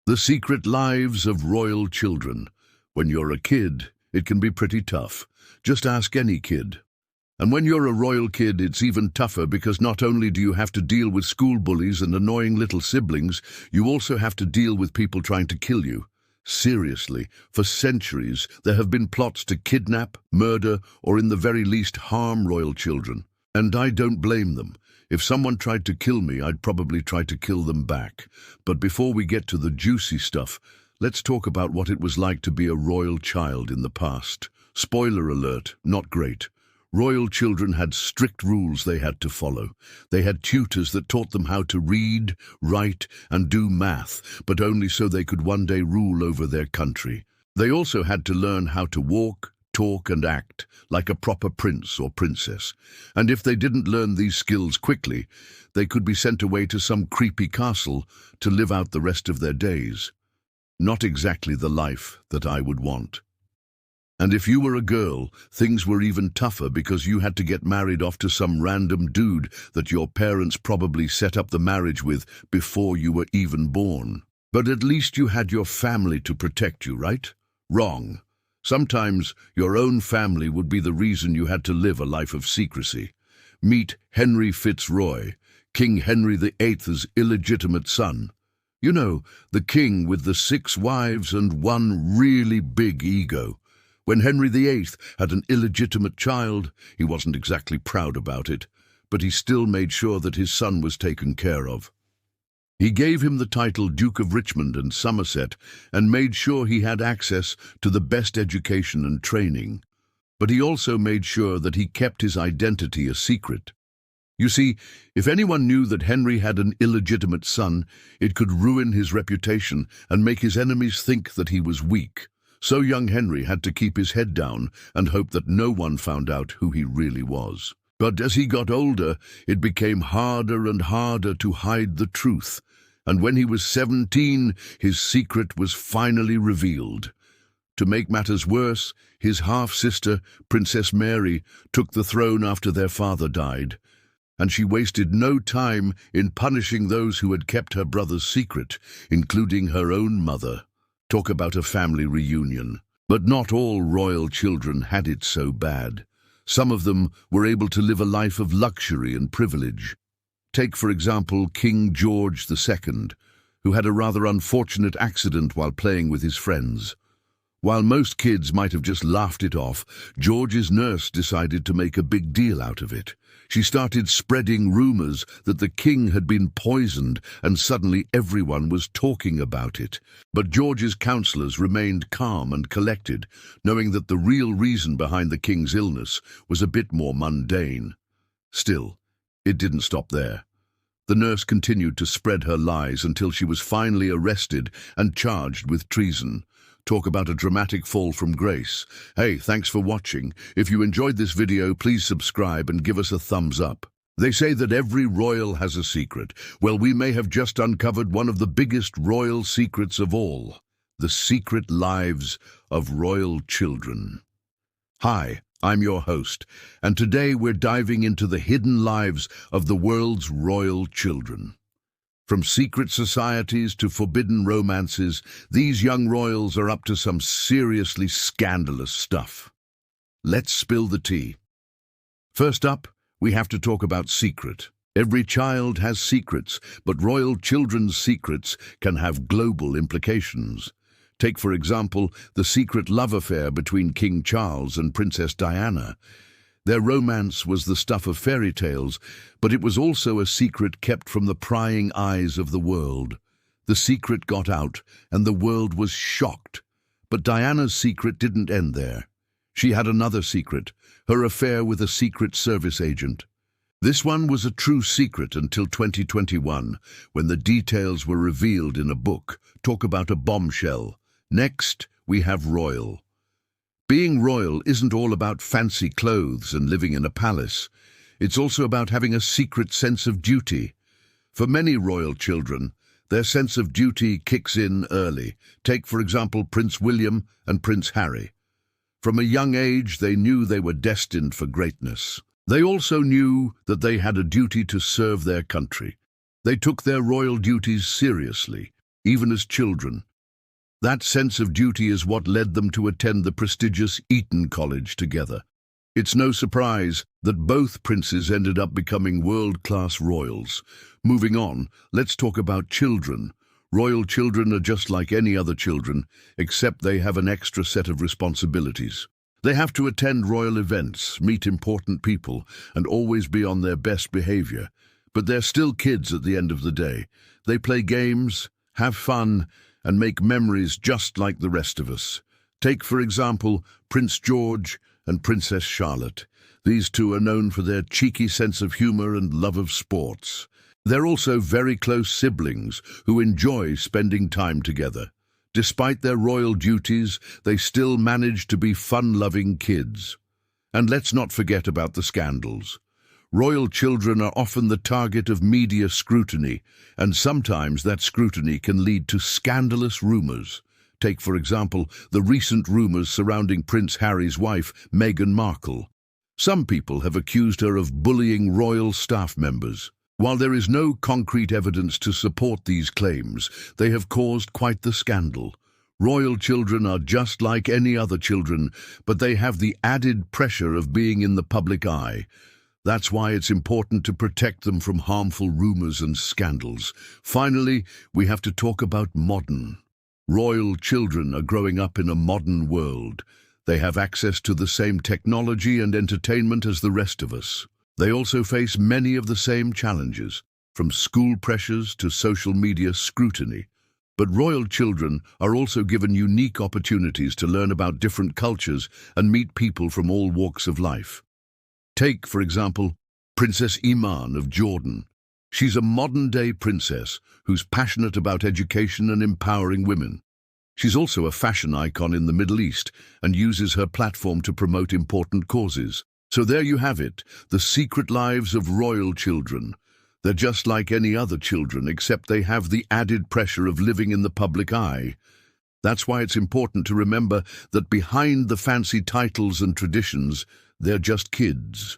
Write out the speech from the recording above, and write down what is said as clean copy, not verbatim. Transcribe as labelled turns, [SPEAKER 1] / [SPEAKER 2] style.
[SPEAKER 1] The secret lives of royal children. When you're a kid, it can be pretty tough. Just ask any kid. And when you're a royal kid, it's even tougher because not only do you have to deal with school bullies and annoying little siblings, you also have to deal with people trying to kill you. Seriously, for centuries, there have been plots to kidnap, murder, or in the very least harm royal children. And I don't blame them. If someone tried to kill me, I'd probably try to kill them back. But before we get to the juicy stuff, let's talk about what it was like to be a royal child in the past. Spoiler alert, not great. Royal children had strict rules they had to follow. They had tutors that taught them how to read, write, and do math, but only so they could one day rule over their country. They also had to learn how to walk, talk, and act like a proper prince or princess. And if they didn't learn these skills quickly, they could be sent away to some creepy castle to live out the rest of their days. Not exactly the life that I would want. And if you were a girl, things were even tougher because you had to get married off to some random dude that your parents probably set up the marriage with before you were even born. But at least you had your family to protect you, right? Wrong. Sometimes your own family would be the reason you had to live a life of secrecy. Meet Henry Fitzroy, King Henry VIII's illegitimate son. You know, the king with the 6 wives and one really big ego. When Henry VIII had an illegitimate child, he wasn't exactly proud about it, but he still made sure that his son was taken care of. He gave him the title Duke of Richmond and Somerset and made sure he had access to the best education and training. But he also made sure that he kept his identity a secret. You see, if anyone knew that Henry had an illegitimate son, it could ruin his reputation and make his enemies think that he was weak. So young Henry had to keep his head down and hope that no one found out who he really was. But as he got older, it became harder and harder to hide the truth. And when he was 17, his secret was finally revealed. To make matters worse, his half-sister, Princess Mary, took the throne after their father died. And she wasted no time in punishing those who had kept her brother's secret, including her own mother. Talk about a family reunion. But not all royal children had it so bad. Some of them were able to live a life of luxury and privilege. Take, for example, King George II, who had a rather unfortunate accident while playing with his friends. While most kids might have just laughed it off, George's nurse decided to make a big deal out of it. She started spreading rumors that the king had been poisoned, and suddenly everyone was talking about it. But George's counselors remained calm and collected, knowing that the real reason behind the king's illness was a bit more mundane. Still, it didn't stop there. The nurse continued to spread her lies until she was finally arrested and charged with treason. Talk about a dramatic fall from grace. Hey, thanks for watching. If you enjoyed this video, please subscribe and give us a thumbs up. They say that every royal has a secret. Well, we may have just uncovered one of the biggest royal secrets of all. The secret lives of royal children. Hi, I'm your host, and today we're diving into the hidden lives of the world's royal children. From secret societies to forbidden romances, these young royals are up to some seriously scandalous stuff. Let's spill the tea. First up, we have to talk about secret. Every child has secrets, but royal children's secrets can have global implications. Take, for example, the secret love affair between King Charles and Princess Diana. Their romance was the stuff of fairy tales, but it was also a secret kept from the prying eyes of the world. The secret got out, and the world was shocked. But Diana's secret didn't end there. She had another secret, her affair with a Secret Service agent. This one was a true secret until 2021, when the details were revealed in a book. Talk about a bombshell. Next, we have royal. Being royal isn't all about fancy clothes and living in a palace. It's also about having a secret sense of duty. For many royal children, their sense of duty kicks in early. Take, for example, Prince William and Prince Harry. From a young age, they knew they were destined for greatness. They also knew that they had a duty to serve their country. They took their royal duties seriously. even as children. That sense of duty is what led them to attend the prestigious Eton College together. It's no surprise that both princes ended up becoming world-class royals. Moving on, let's talk about children. Royal children are just like any other children, except they have an extra set of responsibilities. They have to attend royal events, meet important people, and always be on their best behavior. But they're still kids at the end of the day. They play games, have fun, and make memories just like the rest of us. Take, for example, Prince George and Princess Charlotte. These two are known for their cheeky sense of humor and love of sports. They're also very close siblings who enjoy spending time together. Despite their royal duties, they still manage to be fun-loving kids. And let's not forget about the scandals. Royal children are often the target of media scrutiny, and sometimes that scrutiny can lead to scandalous rumors. Take, for example, the recent rumors surrounding Prince Harry's wife, Meghan Markle. Some people have accused her of bullying royal staff members. While there is no concrete evidence to support these claims, they have caused quite the scandal. Royal children are just like any other children, but they have the added pressure of being in the public eye. That's why it's important to protect them from harmful rumors and scandals. Finally, we have to talk about modern. Royal children are growing up in a modern world. They have access to the same technology and entertainment as the rest of us. They also face many of the same challenges, from school pressures to social media scrutiny. But royal children are also given unique opportunities to learn about different cultures and meet people from all walks of life. Take, for example, Princess Iman of Jordan. She's a modern-day princess who's passionate about education and empowering women. She's also a fashion icon in the Middle East and uses her platform to promote important causes. So there you have it, the secret lives of royal children. They're just like any other children, except they have the added pressure of living in the public eye. That's why it's important to remember that behind the fancy titles and traditions, they're just kids.